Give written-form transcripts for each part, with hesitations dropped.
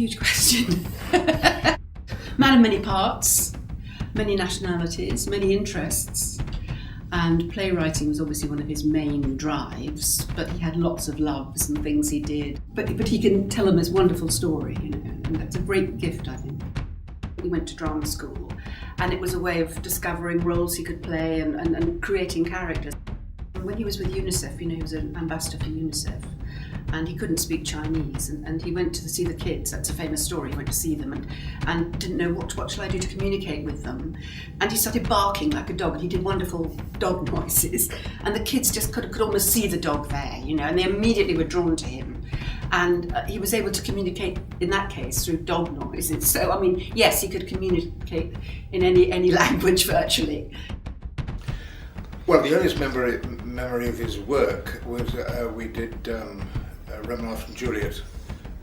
huge question. Man of many parts, many nationalities, many interests, and playwriting was obviously one of his main drives, but he had lots of loves and things he did. But he can tell them this wonderful story, you know, and that's a great gift, I think. He went to drama school, and it was a way of discovering roles he could play and creating characters. When he was with UNICEF, you know, he was an ambassador for UNICEF, and he couldn't speak Chinese, and he went to see the kids. That's a famous story. He went to see them and didn't know what shall I do to communicate with them, and he started barking like a dog, and he did wonderful dog noises, and the kids just could almost see the dog there, you know, and they immediately were drawn to him, and he was able to communicate in that case through dog noises. So I mean, yes, he could communicate in any language virtually. Well, the earliest memory of his work was we did Romeo and Juliet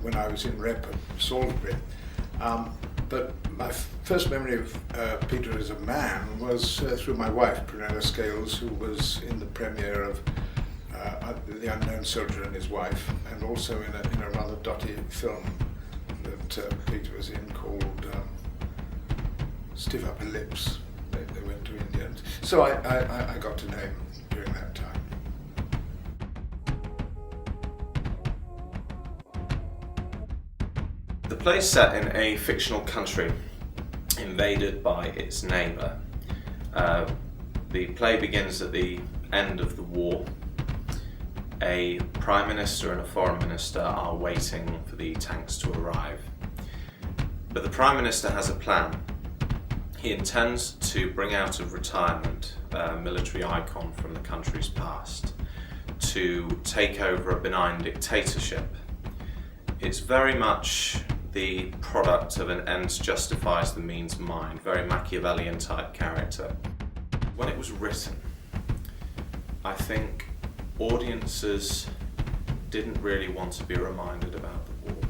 when I was in Rep at Salisbury. But my first memory of Peter as a man was through my wife, Prunella Scales, who was in the premiere of The Unknown Soldier and His Wife, and also in a rather dotty film that Peter was in called Stiff Upper Lips. They went to India. So I got to know him during that time. The play is set in a fictional country invaded by its neighbour. The play begins at the end of the war. A Prime Minister and a Foreign Minister are waiting for the tanks to arrive. But the Prime Minister has a plan. He intends to bring out of retirement a military icon from the country's past to take over a benign dictatorship. It's very much the product of an ends justifies the means mind, very Machiavellian type character. When it was written, I think audiences didn't really want to be reminded about the war.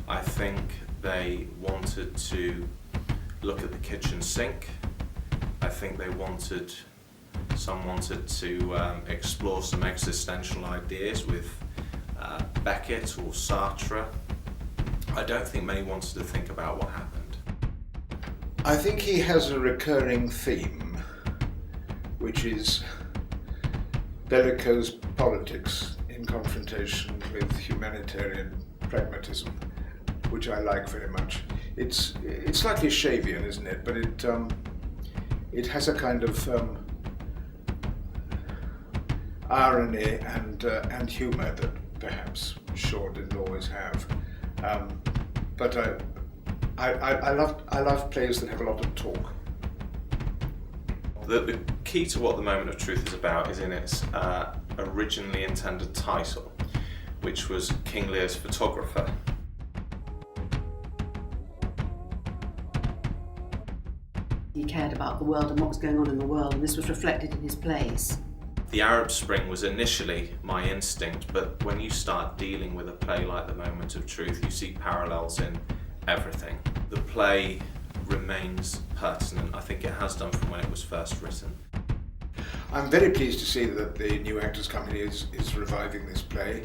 I think they wanted to look at the kitchen sink. I think some wanted to explore some existential ideas with Beckett or Sartre. I don't think many wanted to think about what happened. I think he has a recurring theme, which is bellicose politics in confrontation with humanitarian pragmatism, which I like very much. It's slightly Shavian, isn't it? But it has a kind of irony and humour that perhaps Shaw didn't always have. But I love plays that have a lot of talk. The key to what The Moment of Truth is about is in its originally intended title, which was King Lear's photographer. He cared about the world and what was going on in the world, and this was reflected in his plays. The Arab Spring was initially my instinct, but when you start dealing with a play like The Moment of Truth, you see parallels in everything. The play remains pertinent. I think it has done from when it was first written. I'm very pleased to see that the New Actors Company is reviving this play.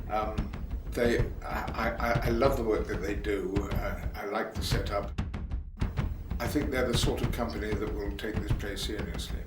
I love the work that they do. I like the setup. I think they're the sort of company that will take this play seriously.